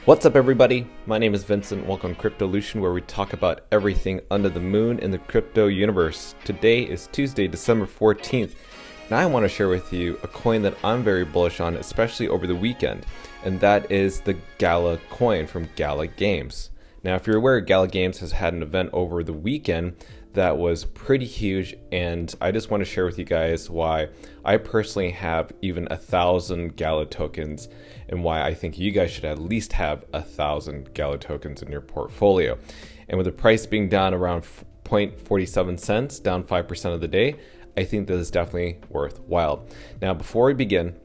What's up, everybody? My name is Vincent. Welcome to Cryptolution, where we talk about everything under the moon in the crypto universe. Today is Tuesday, December 14th, and I want to share with you a coin that I'm very bullish on, especially over the weekend, and that is the Gala coin from Gala Games. Now, if you're aware, Gala Games has had an event over the weekend that was pretty huge, and I just want to share with you guys why I personally have even 1,000 Gala tokens, and why I think you guys should at least have 1,000 Gala tokens in your portfolio. And with the price being down around 0.47 cents, down 5% of the day, I think this is definitely worthwhile. Now, before we begin,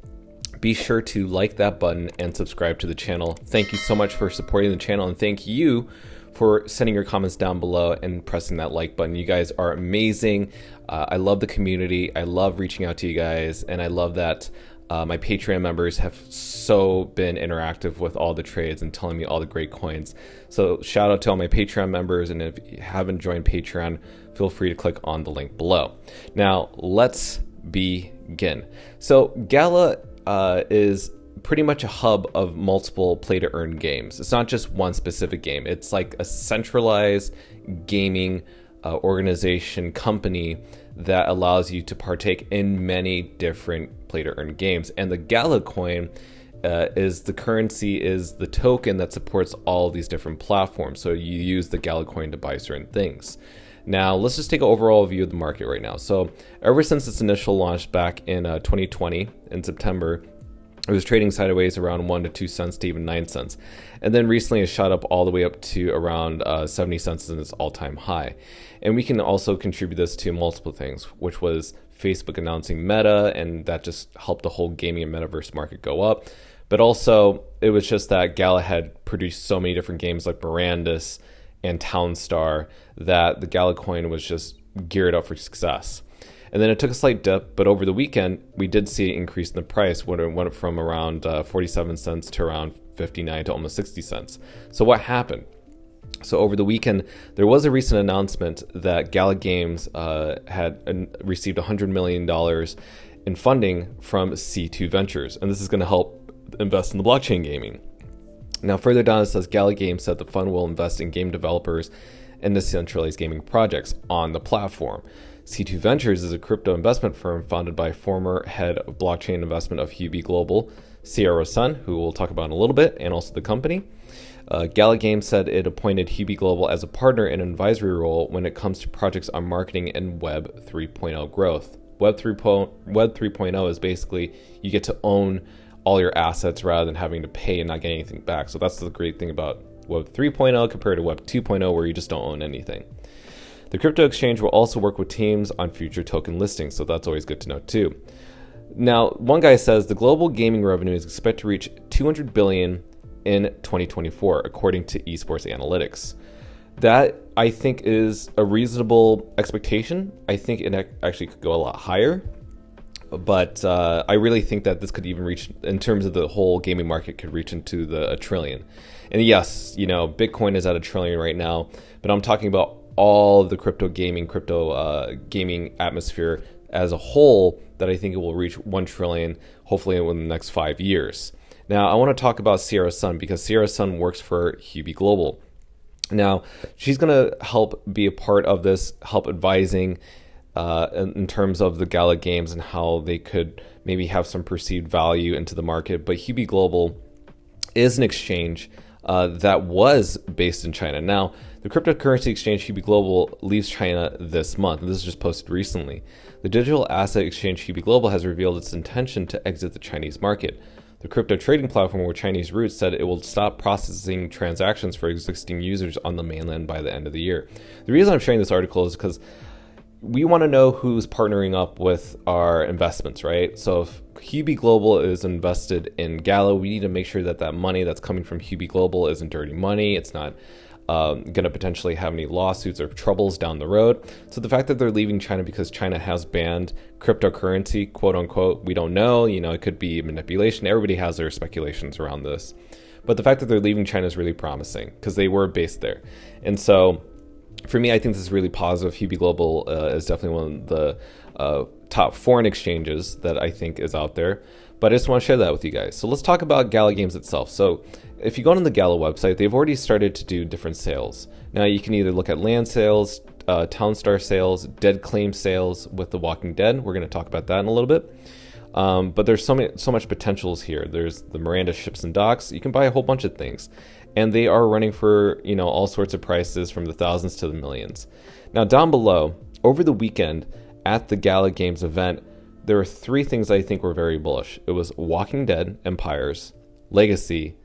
be sure to like that button and subscribe to the channel. Thank you so much for supporting the channel, and thank you for sending your comments down below and pressing that like button. You guys are amazing. I love the community. I love reaching out to you guys, and I love that my Patreon members have so been interactive with all the trades and telling me all the great coins. So shout out to all my Patreon members, and if you haven't joined Patreon, feel free to click on the link below. Now let's begin. So Gala is pretty much a hub of multiple play to earn games. It's not just one specific game. It's like a centralized gaming organization company that allows you to partake in many different play to earn games. And the Gala coin is the currency, is the token that supports all these different platforms. So you use the Gala coin to buy certain things. Now, let's just take an overall view of the market right now. So ever since its initial launch back in 2020 in September, it was trading sideways around 1 to 2 cents to even 9 cents. And then recently it shot up all the way up to around 70 cents in its all-time high. And we can also contribute this to multiple things, which was Facebook announcing Meta, and that just helped the whole gaming and metaverse market go up. But also, it was just that Gala had produced so many different games like Barandus and Townstar that the Gala coin was just geared up for success. And then it took a slight dip, but over the weekend, we did see an increase in the price when it went from around 47 cents to around 59 to almost 60 cents. So what happened? So over the weekend, there was a recent announcement that Gala Games had received $100 million in funding from C2 Ventures, and this is going to help invest in the blockchain gaming. Now, further down, it says Gala Games said the fund will invest in game developers and decentralized gaming projects on the platform. C2 Ventures is a crypto investment firm founded by former head of blockchain investment of Huobi Global, Sierra Sun, who we'll talk about in a little bit, and also the company. Gala Games said it appointed Huobi Global as a partner in an advisory role when it comes to projects on marketing and Web 3.0 growth. Web 3.0 is basically you get to own all your assets rather than having to pay and not get anything back. So that's the great thing about Web 3.0 compared to Web 2.0, where you just don't own anything. The crypto exchange will also work with teams on future token listings, so that's always good to know too. Now, one guy says the global gaming revenue is expected to reach 200 billion in 2024, according to Esports Analytics. That, I think, is a reasonable expectation. I think it actually could go a lot higher, but I really think that this could even reach, in terms of the whole gaming market, could reach into a trillion. And yes, you know, Bitcoin is at $1 trillion right now, but I'm talking about all of the crypto gaming atmosphere as a whole, that I think it will reach 1 trillion, hopefully within the next 5 years. Now, I want to talk about Sierra Sun, because Sierra Sun works for Huobi Global. Now, she's going to help be a part of this, help advising in terms of the Gala Games and how they could maybe have some perceived value into the market. But Huobi Global is an exchange that was based in China. Now, the cryptocurrency exchange Huobi Global leaves China this month. This is just posted recently. The digital asset exchange Huobi Global has revealed its intention to exit the Chinese market. The crypto trading platform with Chinese roots said it will stop processing transactions for existing users on the mainland by the end of the year. The reason I'm sharing this article is because we want to know who's partnering up with our investments, right? So if Huobi Global is invested in Gala, we need to make sure that that money that's coming from Huobi Global isn't dirty money. It's not going to potentially have any lawsuits or troubles down the road. So the fact that they're leaving China because China has banned cryptocurrency, quote unquote, we don't know. You know, it could be manipulation. Everybody has their speculations around this. But the fact that they're leaving China is really promising because they were based there. And so for me, I think this is really positive. Huobi Global is definitely one of the top foreign exchanges that I think is out there. But I just want to share that with you guys. So let's talk about Gala Games itself. So if you go on the Gala website, they've already started to do different sales. Now you can either look at land sales, town star sales, dead claim sales with The Walking Dead. We're going to talk about that in a little bit. But there's so much potentials here. There's the Miranda ships and docks. You can buy a whole bunch of things. And they are running for, all sorts of prices from the thousands to the millions. Now down below, over the weekend at the Gala Games event, there were 3 things I think were very bullish. It was Walking Dead, Empires, Legacy,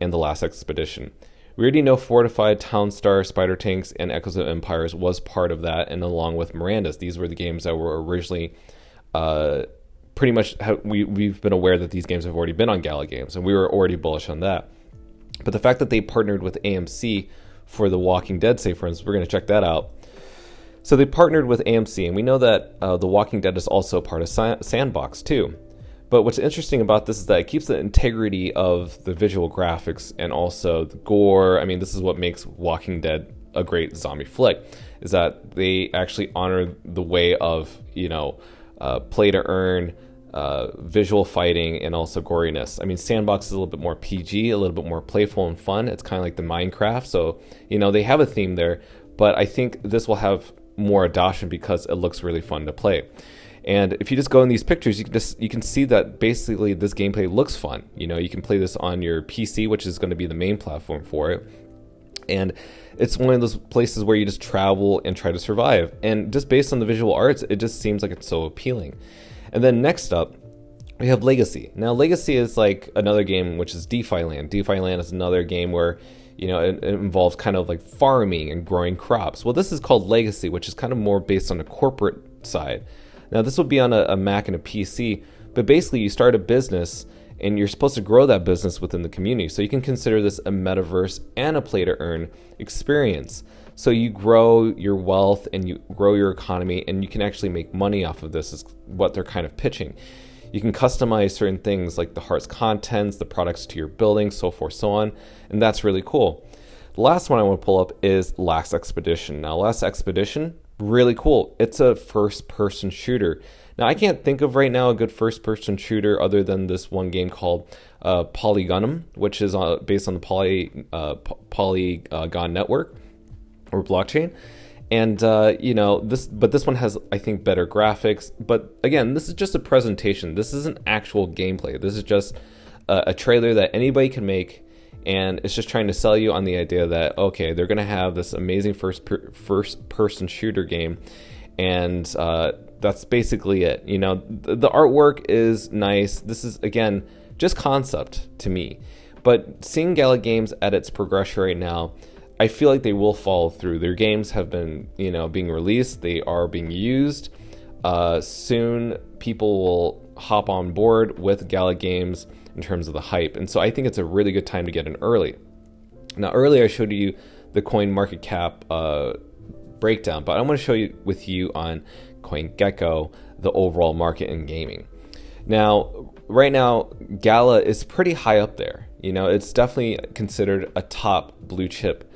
and The Last Expedition. We already know Fortified, Town Star, Spider Tanks, and Echoes of Empires was part of that, and along with Miranda's. These were the games that were originally pretty much, we've been aware that these games have already been on Gala Games, and we were already bullish on that. But the fact that they partnered with AMC for The Walking Dead, say for instance, we're going to check that out. So they partnered with AMC, and we know that The Walking Dead is also part of Sandbox too. But what's interesting about this is that it keeps the integrity of the visual graphics and also the gore. I mean, this is what makes Walking Dead a great zombie flick, is that they actually honor the way of, play to earn, visual fighting, and also goriness. I mean, Sandbox is a little bit more PG, a little bit more playful and fun. It's kind of like the Minecraft. So, they have a theme there, but I think this will have more adoption because it looks really fun to play. And if you just go in these pictures, you can see that basically this gameplay looks fun. You can play this on your PC, which is going to be the main platform for it. And it's one of those places where you just travel and try to survive. And just based on the visual arts, it just seems like it's so appealing. And then next up, we have Legacy. Now, Legacy is like another game, which is DeFi Land. DeFi Land is another game where it involves kind of like farming and growing crops. Well, this is called Legacy, which is kind of more based on the corporate side. Now, this will be on a Mac and a PC, but basically you start a business and you're supposed to grow that business within the community. So you can consider this a metaverse and a play-to-earn experience. So you grow your wealth and you grow your economy, and you can actually make money off of this, is what they're kind of pitching. You can customize certain things like the heart's contents, the products to your building, so forth, so on, and that's really cool. The last one I want to pull up is Last Expedition. Now, Last Expedition, really cool. It's a first-person shooter. Now, I can't think of right now a good first-person shooter other than this one game called Polygonum, which is based on the Polygon network or blockchain. And this one has, I think, better graphics. But again, this is just a presentation. This isn't actual gameplay. This is just a trailer that anybody can make, and it's just trying to sell you on the idea that, okay, they're going to have this amazing first-person shooter game, and that's basically it. The artwork is nice. This is, again, just concept to me. But seeing Gala Games at its progression right now, I feel like they will follow through. Their games have been, being released. They are being used. Soon, people will hop on board with Gala Games in terms of the hype. And so I think it's a really good time to get in early. Now, earlier I showed you the coin market cap breakdown, but I want to show you on CoinGecko the overall market in gaming. Now, right now, Gala is pretty high up there. It's definitely considered a top blue chip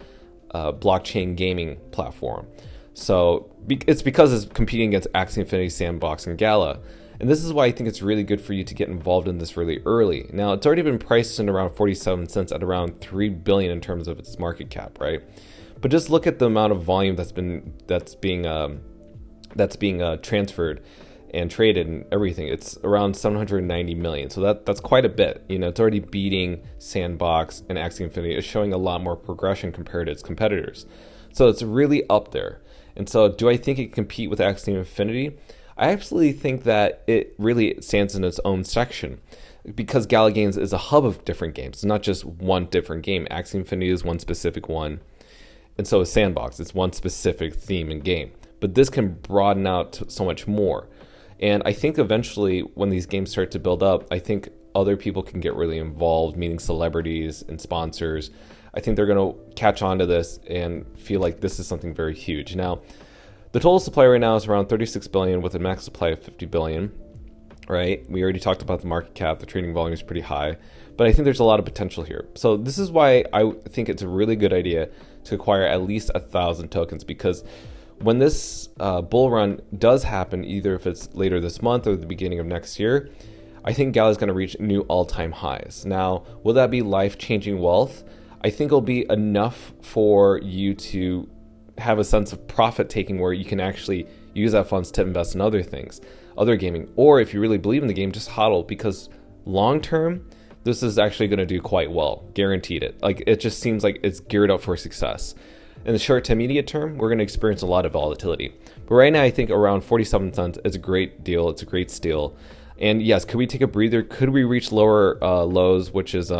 blockchain gaming platform. So it's because it's competing against Axie Infinity, Sandbox, and Gala. And this is why I think it's really good for you to get involved in this really early. Now, it's already been priced in around 47 cents at around $3 billion in terms of its market cap, right? But just look at the amount of volume that's being transferred and traded and everything. It's around 790 million. So that's quite a bit. It's already beating Sandbox and Axie Infinity. It's showing a lot more progression compared to its competitors. So it's really up there. And so do I think it can compete with Axie Infinity? I absolutely think that it really stands in its own section, because Gala Games is a hub of different games. It's not just one different game. Axie Infinity is one specific one, and so is Sandbox. It's one specific theme and game. But this can broaden out to so much more. And I think eventually when these games start to build up, I think other people can get really involved, meaning celebrities and sponsors. I think they're going to catch on to this and feel like this is something very huge. Now, the total supply right now is around 36 billion with a max supply of 50 billion, right? We already talked about the market cap. The trading volume is pretty high, but I think there's a lot of potential here. So this is why I think it's a really good idea to acquire at least 1,000 tokens, because when this bull run does happen, either if it's later this month or the beginning of next year, I think Gala is going to reach new all-time highs. Now, will that be life-changing wealth? I think it'll be enough for you to have a sense of profit taking where you can actually use that funds to invest in other things, other gaming. Or if you really believe in the game, just hodl, because long-term, this is actually going to do quite well. Guaranteed it. Like, it just seems like it's geared up for success. In the short to immediate term, we're going to experience a lot of volatility. But right now, I think around 47 cents is a great deal. It's a great steal. And yes, could we take a breather? Could we reach lower lows, which is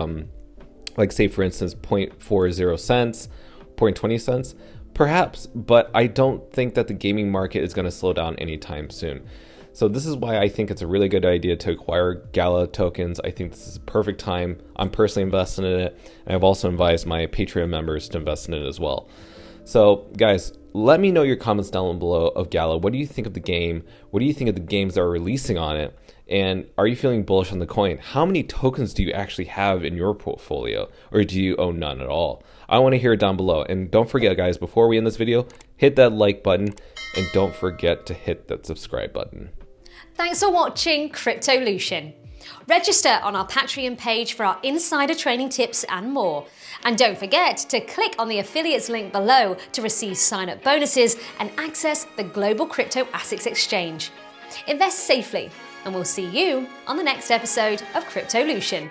like say for instance 0.40 cents, 0.20 cents? Perhaps, but I don't think that the gaming market is going to slow down anytime soon. So this is why I think it's a really good idea to acquire Gala tokens. I think this is a perfect time. I'm personally investing in it, and I've also advised my Patreon members to invest in it as well. So guys, let me know your comments down below of Gala. What do you think of the game? What do you think of the games that are releasing on it? And are you feeling bullish on the coin? How many tokens do you actually have in your portfolio? Or do you own none at all? I want to hear it down below. And don't forget, guys, before we end this video, hit that like button and don't forget to hit that subscribe button. Thanks for watching Cryptolution. Register on our Patreon page for our insider training tips and more. And don't forget to click on the affiliates link below to receive sign-up bonuses and access the Global Crypto Assets Exchange. Invest safely, and we'll see you on the next episode of Cryptolution.